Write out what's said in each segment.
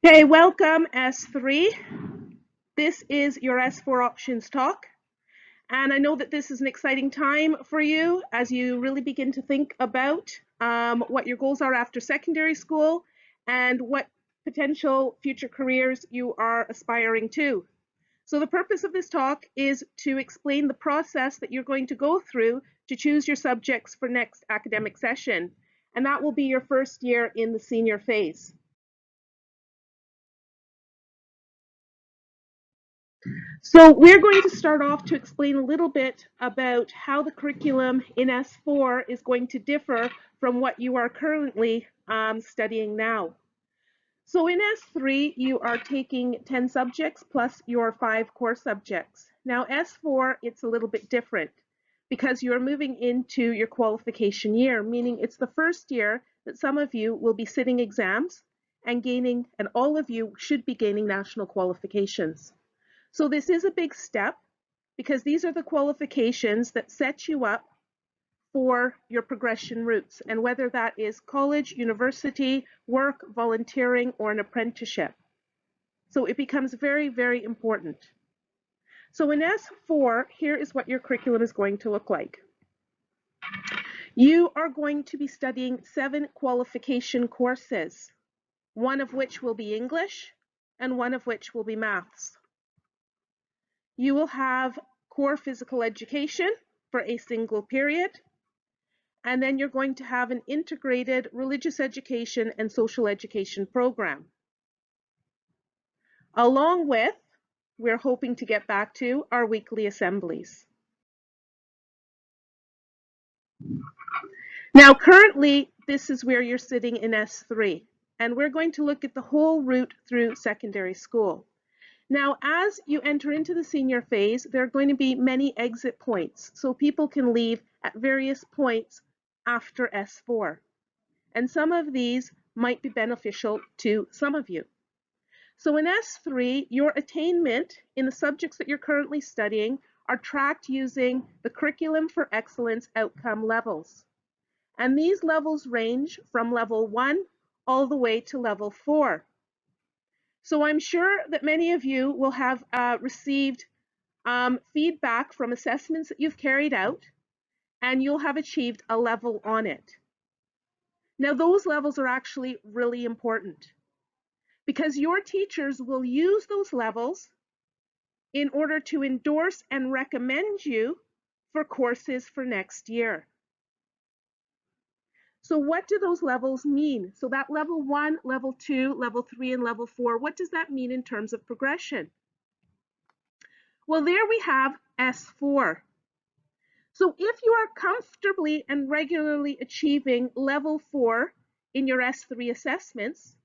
Hey, welcome S3. This is your S4 options talk. And I know that this is an exciting time for you as you really begin to think about what your goals are after secondary school and what potential future careers you are aspiring to. So the purpose of this talk is to explain the process that you're going to go through to choose your subjects for next academic session. And that will be your first year in the senior phase. So we're going to start off to explain a little bit about how the curriculum in S4 is going to differ from what you are currently studying now. So in S3, you are taking 10 subjects plus your 5 core subjects. Now S4, it's a little bit different because you're moving into your qualification year, meaning it's the first year that some of you will be sitting exams and gaining, and all of you should be gaining national qualifications. So this is a big step because these are the qualifications that set you up for your progression routes, and whether that is college, university, work, volunteering, or an apprenticeship. So it becomes very, very important. So in S4, here is what your curriculum is going to look like. You are going to be studying 7 qualification courses, one of which will be English and one of which will be maths. You will have core physical education for a single period, and then you're going to have an integrated religious education and social education program. Along with, we're hoping to get back to our weekly assemblies. Now, currently, this is where you're sitting in S3, and we're going to look at the whole route through secondary school. Now, as you enter into the senior phase, there are going to be many exit points, so people can leave at various points after S4. And some of these might be beneficial to some of you. So in S3, your attainment in the subjects that you're currently studying are tracked using the Curriculum for Excellence outcome levels. And these levels range from level 1 all the way to level 4. So I'm sure that many of you will have received feedback from assessments that you've carried out, and you'll have achieved a level on it. Now, those levels are actually really important because your teachers will use those levels in order to endorse and recommend you for courses for next year. So what do those levels mean? So that level 1, level 2, level 3, and level 4, what does that mean in terms of progression? Well, there we have S4. So if you are comfortably and regularly achieving level 4 in your S3 assessments,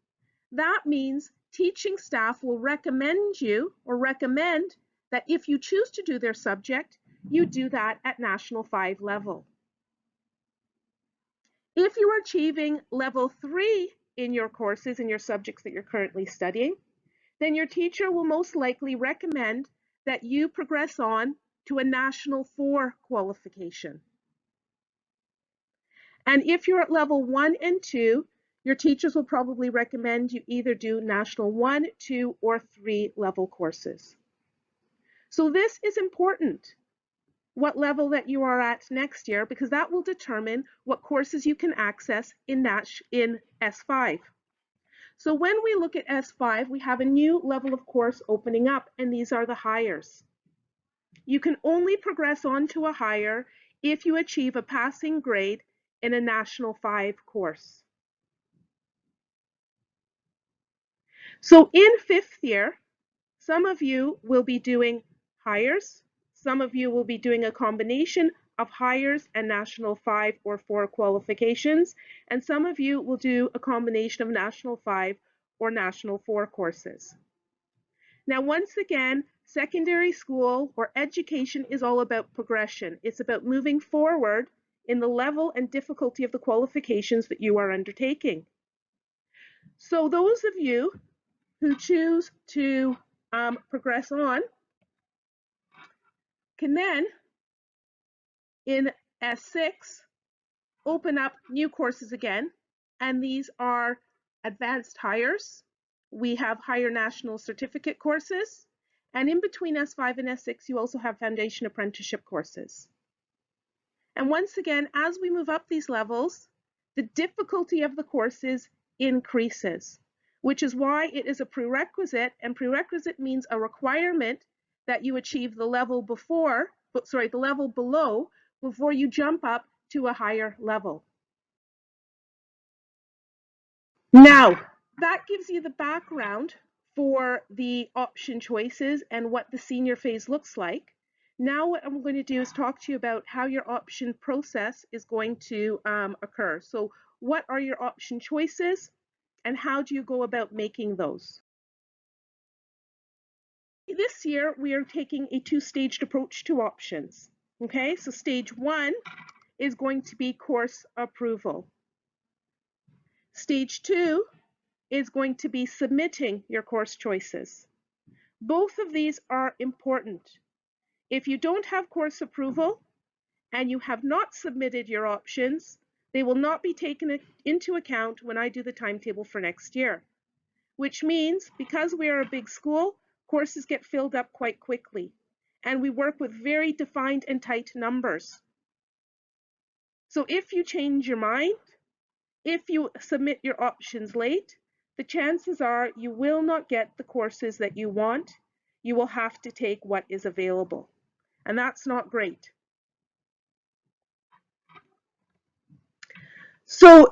that means teaching staff will recommend you or recommend that if you choose to do their subject, you do that at National 5 level. If you are achieving level 3 in your courses and your subjects that you're currently studying, then your teacher will most likely recommend that you progress on to a National 4 qualification. And if you're at level 1 and 2, your teachers will probably recommend you either do National 1, 2, or 3 level courses. So this is important, what level that you are at next year, because that will determine what courses you can access in S5. So when we look at S5, we have a new level of course opening up, and these are the higher. You can only progress on to a higher if you achieve a passing grade in a National 5 course. So in 5th year, some of you will be doing higher, some of you will be doing a combination of higher and National 5 or 4 qualifications, and some of you will do a combination of National 5 or National 4 courses. Now, once again, secondary school or education is all about progression. It's about moving forward in the level and difficulty of the qualifications that you are undertaking. So those of you who choose to progress on can then, in S6, open up new courses again, and these are advanced hires, we have higher national certificate courses, and in between S5 and S6, you also have foundation apprenticeship courses. And once again, as we move up these levels, the difficulty of the courses increases, which is why it is a prerequisite, and prerequisite means a requirement that you achieve the level below before you jump up to a higher level. Now, that gives you the background for the option choices and what the senior phase looks like. Now what I'm going to do is talk to you about how your option process is going to occur. So what are your option choices and how do you go about making those? This year we are taking a two-staged approach to options. Okay, so stage 1 is going to be course approval. Stage 2 is going to be submitting your course choices. Both of these are important. If you don't have course approval and you have not submitted your options, they will not be taken into account when I do the timetable for next year, which means because we are a big school, courses get filled up quite quickly, and we work with very defined and tight numbers. So if you change your mind, if you submit your options late, the chances are you will not get the courses that you want. You will have to take what is available, and that's not great. So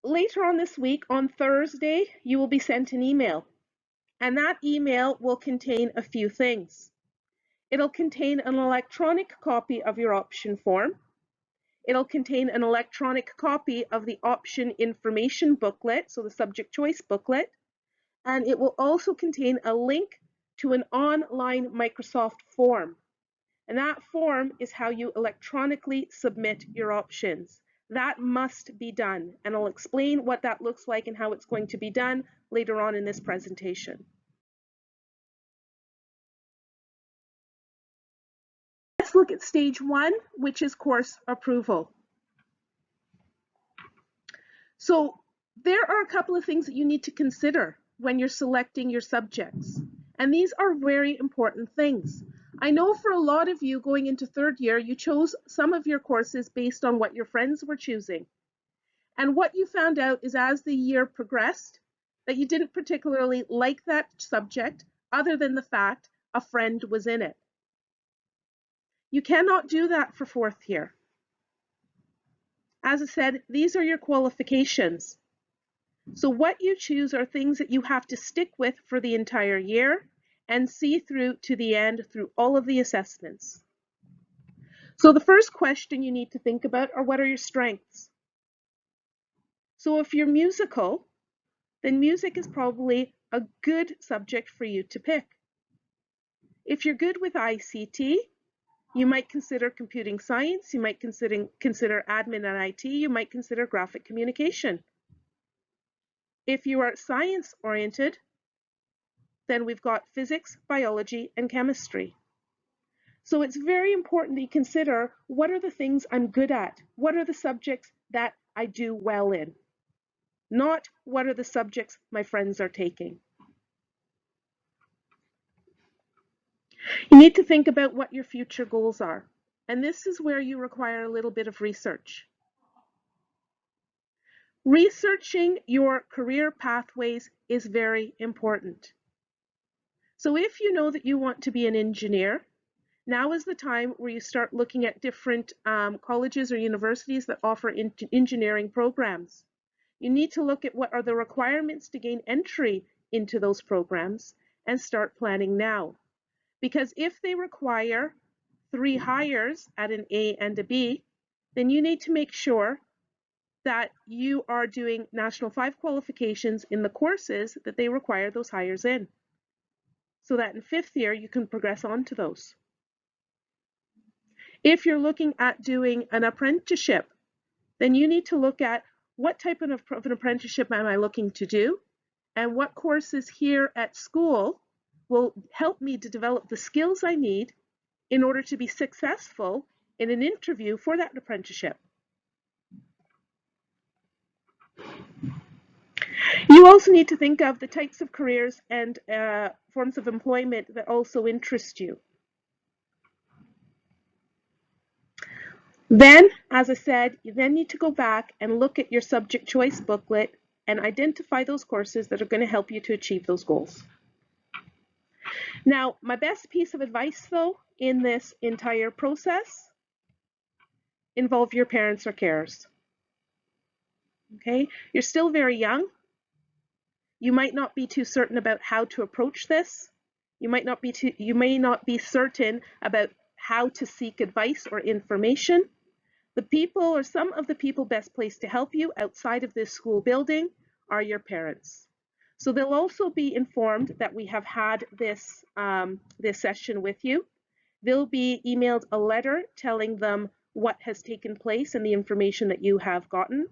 later on this week, on Thursday, you will be sent an email, and that email will contain a few things. It'll contain an electronic copy of your option form. It'll contain an electronic copy of the option information booklet, so the subject choice booklet, and it will also contain a link to an online Microsoft form. And that form is how you electronically submit your options. That must be done, and I'll explain what that looks like and how it's going to be done later on in this presentation. Let's look at stage 1, which is course approval. So there are a couple of things that you need to consider when you're selecting your subjects, and these are very important things. I know for a lot of you going into third year, you chose some of your courses based on what your friends were choosing. And what you found out is as the year progressed, that you didn't particularly like that subject other than the fact a friend was in it. You cannot do that for fourth year. As I said, these are your qualifications. So what you choose are things that you have to stick with for the entire year and see through to the end through all of the assessments. So the first question you need to think about are what are your strengths? So if you're musical, then music is probably a good subject for you to pick. If you're good with ICT, you might consider computing science, you might consider admin and IT, you might consider graphic communication. If you are science oriented, then we've got physics, biology, and chemistry. So it's very important that you consider what are the things I'm good at? What are the subjects that I do well in? Not what are the subjects my friends are taking. You need to think about what your future goals are. And this is where you require a little bit of research. Researching your career pathways is very important. So if you know that you want to be an engineer, now is the time where you start looking at different colleges or universities that offer engineering programs. You need to look at what are the requirements to gain entry into those programs and start planning now. Because if they require 3 hires at an A and a B, then you need to make sure that you are doing National 5 qualifications in the courses that they require those hires in, so that in 5th year you can progress on to those. If you're looking at doing an apprenticeship, then you need to look at what type of an apprenticeship am I looking to do, and what courses here at school will help me to develop the skills I need in order to be successful in an interview for that apprenticeship. You also need to think of the types of careers and forms of employment that also interest you. Then, as I said, you then need to go back and look at your subject choice booklet and identify those courses that are going to help you to achieve those goals. Now, my best piece of advice, though, in this entire process, involve your parents or carers. Okay, you're still very young. You might not be too certain about how to approach this. You may not be certain about how to seek advice or information. The people or some of the people best placed to help you outside of this school building are your parents. So they'll also be informed that we have had this, this session with you. They'll be emailed a letter telling them what has taken place and the information that you have gotten.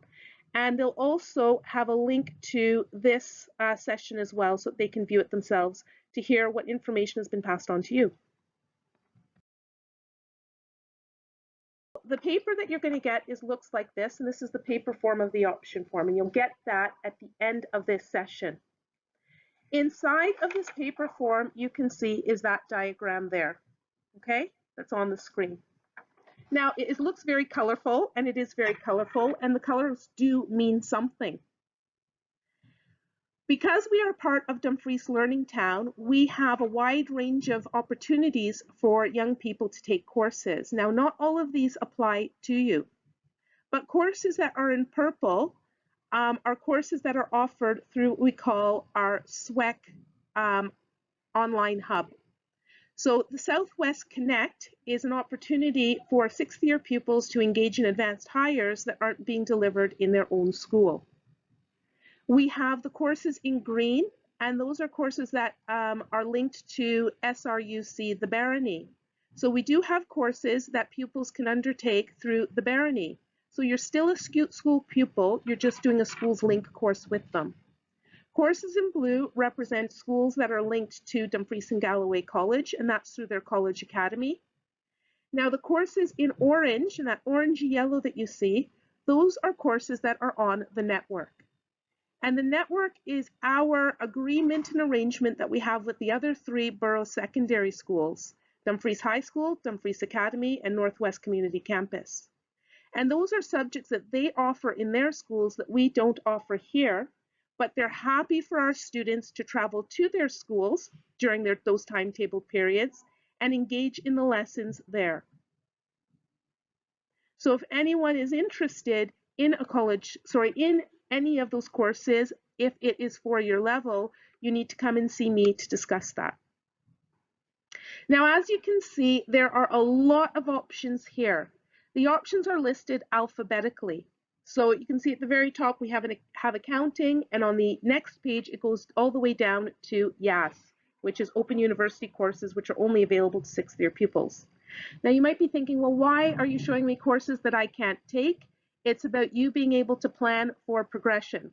And they'll also have a link to this session as well so that they can view it themselves to hear what information has been passed on to you. The paper that you're going to get looks like this, and this is the paper form of the option form, and you'll get that at the end of this session. Inside of this paper form, you can see is that diagram there, okay? That's on the screen. Now, it looks very colorful, and it is very colorful, and the colors do mean something. Because we are part of Dumfries Learning Town, we have a wide range of opportunities for young people to take courses. Now, not all of these apply to you, but courses that are in purple are courses that are offered through what we call our SWEC online hub. So the Southwest Connect is an opportunity for sixth-year pupils to engage in advanced hires that aren't being delivered in their own school. We have the courses in green, and those are courses that are linked to SRUC, the Barony. So we do have courses that pupils can undertake through the Barony. So you're still a school pupil, you're just doing a Schools Link course with them. Courses in blue represent schools that are linked to Dumfries and Galloway College, and that's through their college academy. Now the courses in orange, and that orangey yellow that you see, those are courses that are on the network. And the network is our agreement and arrangement that we have with the other three borough secondary schools, Dumfries High School, Dumfries Academy, and Northwest Community Campus. And those are subjects that they offer in their schools that we don't offer here, but they're happy for our students to travel to their schools during those timetable periods and engage in the lessons there. So if anyone is interested in in any of those courses, if it is for your level, you need to come and see me to discuss that. Now, as you can see, there are a lot of options here. The options are listed alphabetically. So you can see at the very top we have accounting, and on the next page it goes all the way down to YAS, which is Open University courses, which are only available to sixth-year pupils. Now you might be thinking, well, why are you showing me courses that I can't take? It's about you being able to plan for progression.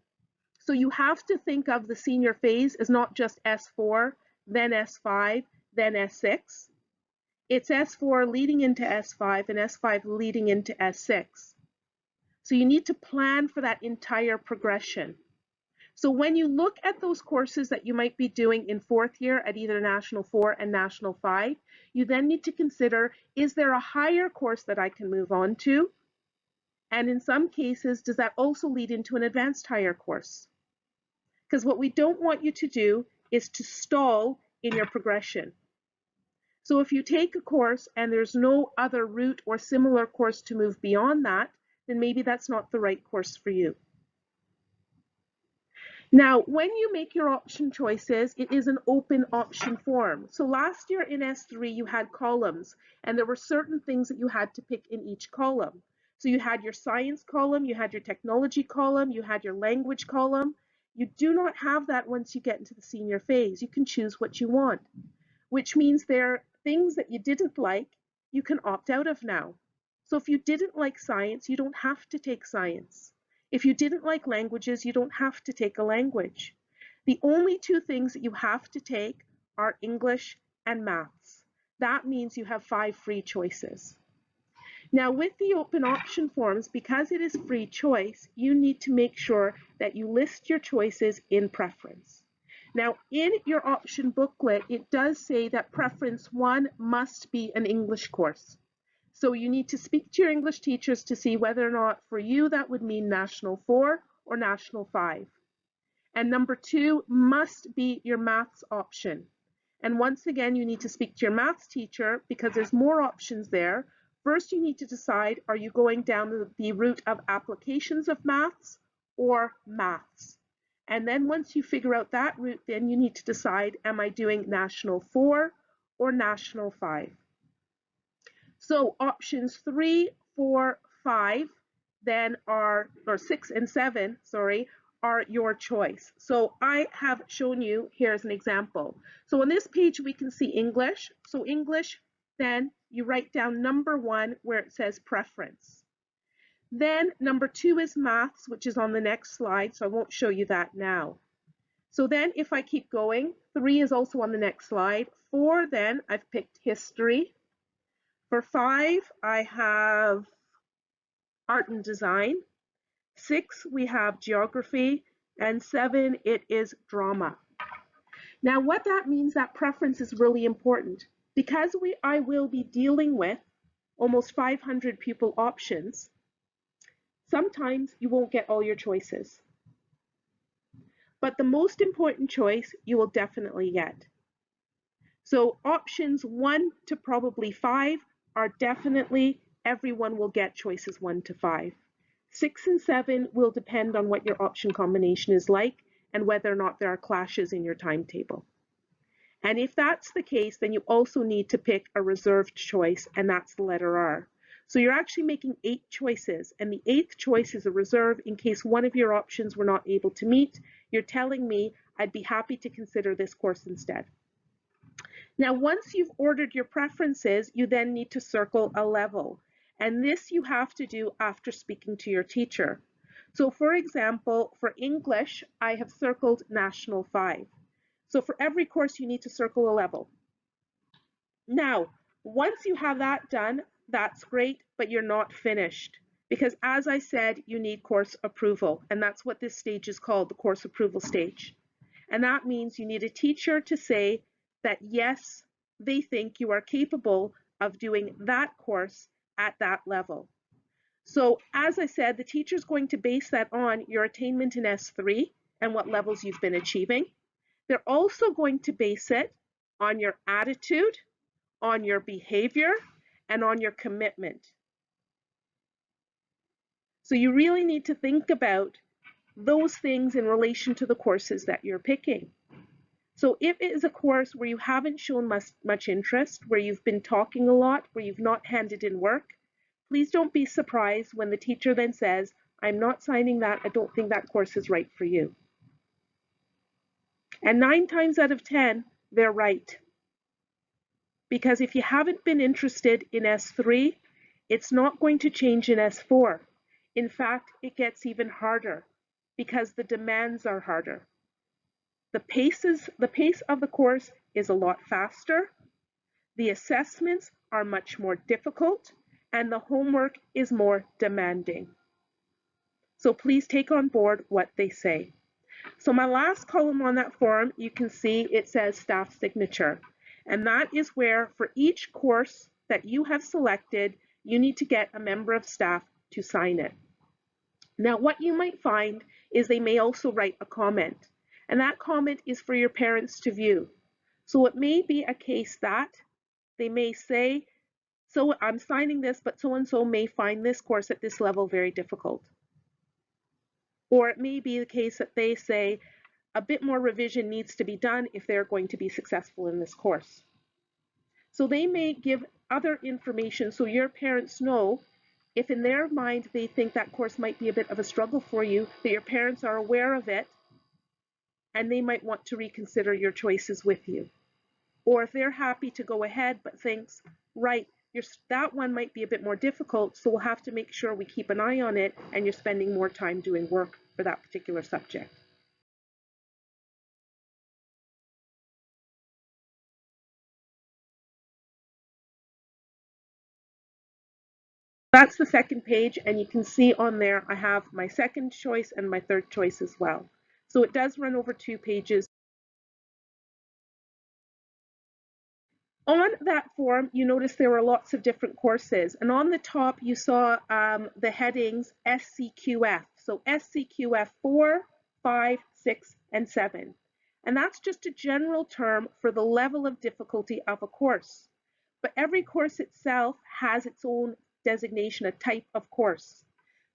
So you have to think of the senior phase as not just S4, then S5, then S6. It's S4 leading into S5 and S5 leading into S6. So you need to plan for that entire progression. So when you look at those courses that you might be doing in fourth year at either National 4 and National 5, you then need to consider, is there a higher course that I can move on to? And in some cases, does that also lead into an advanced higher course? Because what we don't want you to do is to stall in your progression. So if you take a course and there's no other route or similar course to move beyond that, then maybe that's not the right course for you. Now, when you make your option choices, it is an open option form. So last year in S3, you had columns, and there were certain things that you had to pick in each column. So you had your science column, you had your technology column, you had your language column. You do not have that once you get into the senior phase. You can choose what you want, which means there are things that you didn't like, you can opt out of now. So if you didn't like science, you don't have to take science. If you didn't like languages, you don't have to take a language. The only two things that you have to take are English and maths. That means you have 5 free choices. Now with the open option forms, because it is free choice, you need to make sure that you list your choices in preference. Now in your option booklet, it does say that preference 1 must be an English course. So you need to speak to your English teachers to see whether or not for you that would mean National 4 or National 5. And number 2 must be your maths option. And once again, you need to speak to your maths teacher because there's more options there. First, you need to decide, are you going down the route of applications of maths or maths? And then once you figure out that route, then you need to decide, am I doing National 4 or National 5? So options 3, 4, 5 then are, or 6 and 7, sorry, are your choice. So I have shown you, here's an example. So on this page we can see English. So English, then you write down number 1 where it says preference. Then number 2 is maths, which is on the next slide, so I won't show you that now. So then if I keep going, 3 is also on the next slide. 4 then, I've picked history. For 5, I have art and design. 6, we have geography, and 7, it is drama. Now what that means, that preference is really important. Because I will be dealing with almost 500 pupil options, sometimes you won't get all your choices. But the most important choice you will definitely get. So options 1 to probably 5 are definitely, everyone will get choices 1 to 5. 6 and 7 will depend on what your option combination is like and whether or not there are clashes in your timetable. And if that's the case, then you also need to pick a reserved choice, and that's the letter R. So you're actually making 8 choices, and the 8th choice is a reserve in case one of your options were not able to meet. You're telling me I'd be happy to consider this course instead. Now, once you've ordered your preferences, you then need to circle a level. And this you have to do after speaking to your teacher. So for example, for English, I have circled National 5. So for every course, you need to circle a level. Now, once you have that done, that's great, but you're not finished. Because as I said, you need course approval. And that's what this stage is called, the course approval stage. And that means you need a teacher to say that yes, they think you are capable of doing that course at that level. So as I said, the teacher is going to base that on your attainment in S3 and what levels you've been achieving. They're also going to base it on your attitude, on your behavior, and on your commitment. So you really need to think about those things in relation to the courses that you're picking. So if it is a course where you haven't shown much interest, where you've been talking a lot, where you've not handed in work, please don't be surprised when the teacher then says, I'm not signing that, I don't think that course is right for you. And 9 times out of 10, they're right. Because if you haven't been interested in S3, it's not going to change in S4. In fact, it gets even harder because the demands are harder. The pace of the course is a lot faster, the assessments are much more difficult, and the homework is more demanding. So please take on board what they say. So my last column on that form, you can see it says staff signature. And that is where for each course that you have selected, you need to get a member of staff to sign it. Now what you might find is they may also write a comment. And that comment is for your parents to view. So it may be a case that they may say, so I'm signing this, but so-and-so may find this course at this level very difficult. Or it may be the case that they say a bit more revision needs to be done if they're going to be successful in this course. So they may give other information so your parents know if in their mind they think that course might be a bit of a struggle for you, that your parents are aware of it, and they might want to reconsider your choices with you. Or if they're happy to go ahead but thinks, right, that one might be a bit more difficult, so we'll have to make sure we keep an eye on it and you're spending more time doing work for that particular subject. That's the second page, and you can see on there I have my second choice and my third choice as well. So it does run over 2 pages. On that form, you notice there were lots of different courses, and on the top you saw the headings SCQF. So SCQF 4, 5, 6, and 7. And that's just a general term for the level of difficulty of a course. But every course itself has its own designation, a type of course.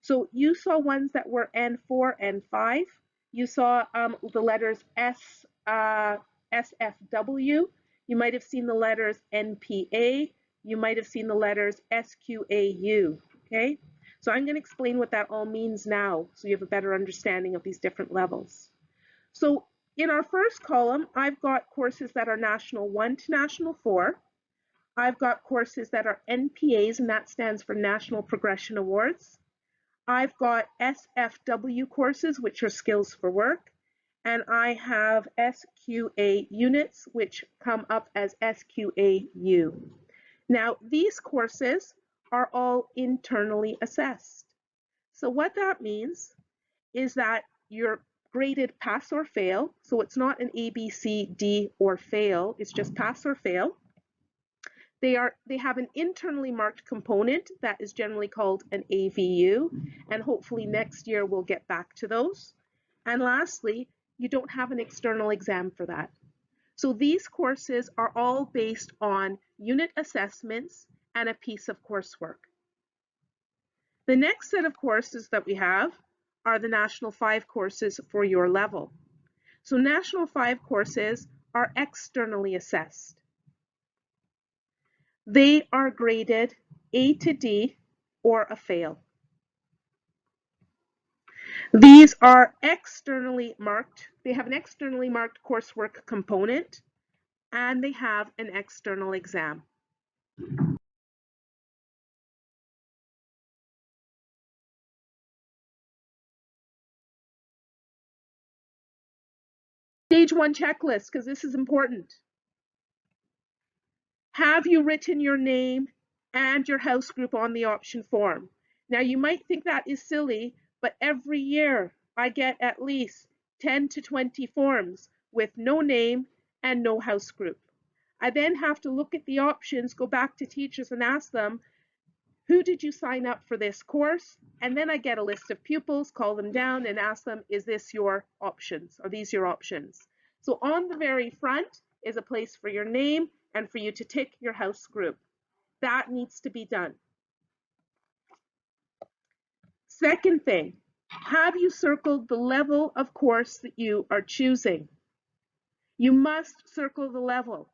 So you saw ones that were N4, N5. You saw the letters SFW. You might have seen the letters NPA. You might have seen the letters SQAU. Okay, so I'm going to explain what that all means now so you have a better understanding of these different levels. So in our first column, I've got courses that are National 1 to National 4. I've got courses that are NPAs, and that stands for National Progression Awards. I've got SFW courses, which are Skills for Work, and I have SQA units, which come up as SQAU. Now, these courses are all internally assessed. So what that means is that you're graded pass or fail. So it's not an A, B, C, D, or fail. It's just pass or fail. They have an internally marked component that is generally called an AVU, and hopefully next year we'll get back to those. And lastly, you don't have an external exam for that. So these courses are all based on unit assessments and a piece of coursework. The next set of courses that we have are the National 5 courses for your level. So National 5 courses are externally assessed. They are graded A to D or a fail. These are externally marked. They have an externally marked coursework component, and they have an external exam. Stage 1 checklist, because this is important. Have you written your name and your house group on the option form? Now you might think that is silly, but every year I get at least 10 to 20 forms with no name and no house group. I then have to look at the options, go back to teachers and ask them, who did you sign up for this course? And then I get a list of pupils, call them down and ask them, is this your options? Are these your options? So on the very front is a place for your name and for you to tick your house group. That needs to be done. Second thing, have you circled the level of course that you are choosing? You must circle the level,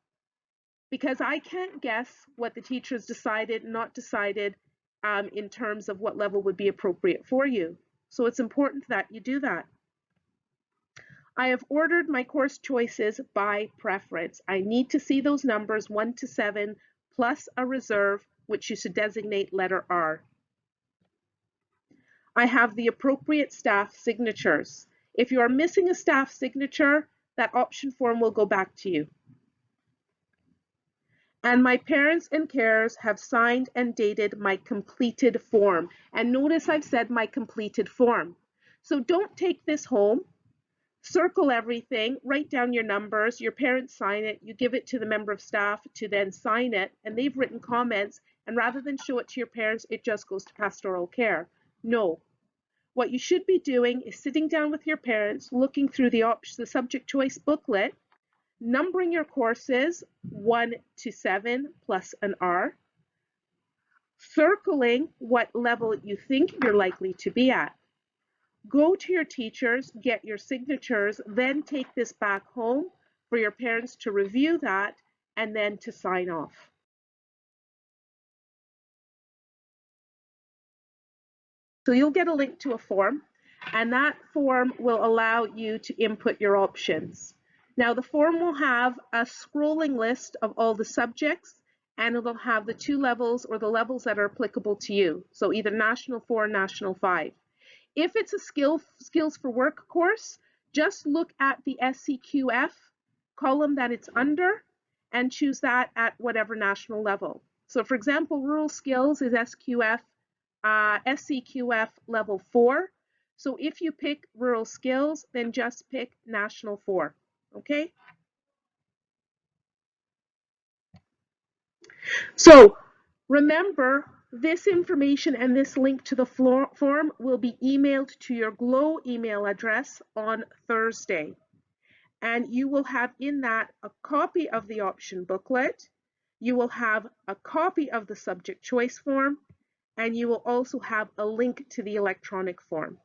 because I can't guess what the teachers decided, not decided in terms of what level would be appropriate for you. So it's important that you do that. I have ordered my course choices by preference. I need to see those numbers 1 to 7 plus a reserve, which you should designate letter R. I have the appropriate staff signatures. If you are missing a staff signature, that option form will go back to you. And my parents and carers have signed and dated my completed form. And notice I've said my completed form. So don't take this home. Circle everything, write down your numbers, your parents sign it, you give it to the member of staff to then sign it, and they've written comments, and rather than show it to your parents, it just goes to pastoral care. No. What you should be doing is sitting down with your parents, looking through the subject choice booklet, numbering your courses 1 to 7 plus an R, circling what level you think you're likely to be at. Go to your teachers, get your signatures, then take this back home for your parents to review that and then to sign off. So you'll get a link to a form, and that form will allow you to input your options. Now the form will have a scrolling list of all the subjects, and it'll have the 2 levels or the levels that are applicable to you. So either National 4 or National 5. If it's a Skills for Work course, just look at the SCQF column that it's under and choose that at whatever national level. So for example, Rural Skills is SQF SCQF level 4. So if you pick rural skills, then just pick national 4, okay? So remember, this information and this link to the form will be emailed to your GLOW email address on Thursday. And you will have in that a copy of the option booklet, you will have a copy of the subject choice form, and you will also have a link to the electronic form.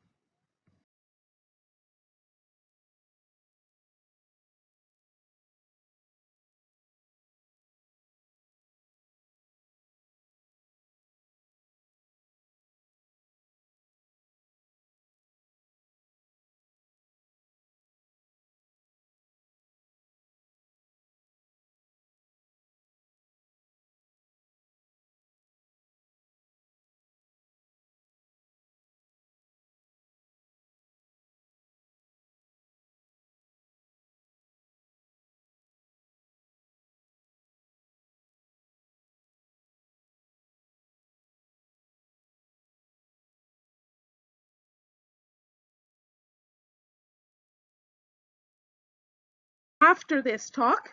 After this talk,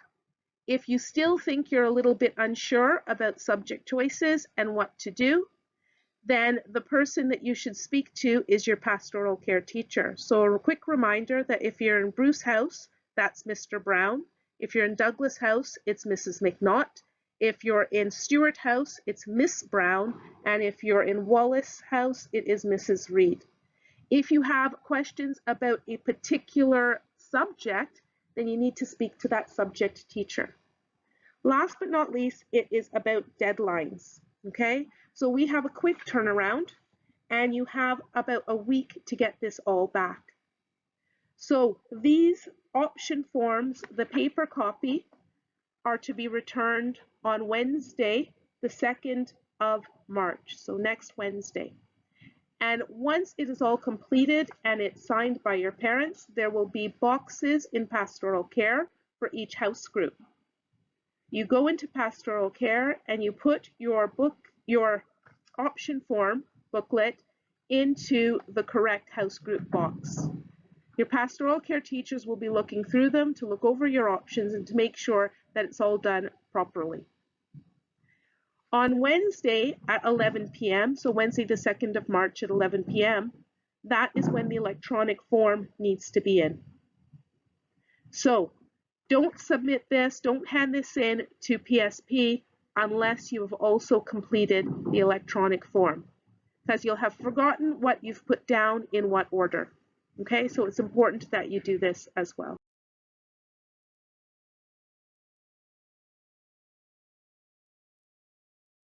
if you still think you're a little bit unsure about subject choices and what to do, then the person that you should speak to is your pastoral care teacher. So a quick reminder that if you're in Bruce House, that's Mr. Brown. If you're in Douglas House, it's Mrs. McNaught. If you're in Stewart House, it's Miss Brown. And if you're in Wallace House, it is Mrs. Reed. If you have questions about a particular subject, then you need to speak to that subject teacher. Last but not least, it is about deadlines, okay? So we have a quick turnaround and you have about a week to get this all back. So these option forms, the paper copy, are to be returned on Wednesday, the 2nd of March, so next Wednesday. And once it is all completed and it's signed by your parents, there will be boxes in pastoral care for each house group. You go into pastoral care and you put your option form booklet into the correct house group box. Your pastoral care teachers will be looking through them to look over your options and to make sure that it's all done properly. On Wednesday at 11 p.m., so Wednesday the 2nd of March at 11 p.m., that is when the electronic form needs to be in. So don't submit this, don't hand this in to PSP unless you have also completed the electronic form, because you'll have forgotten what you've put down in what order. Okay, so it's important that you do this as well.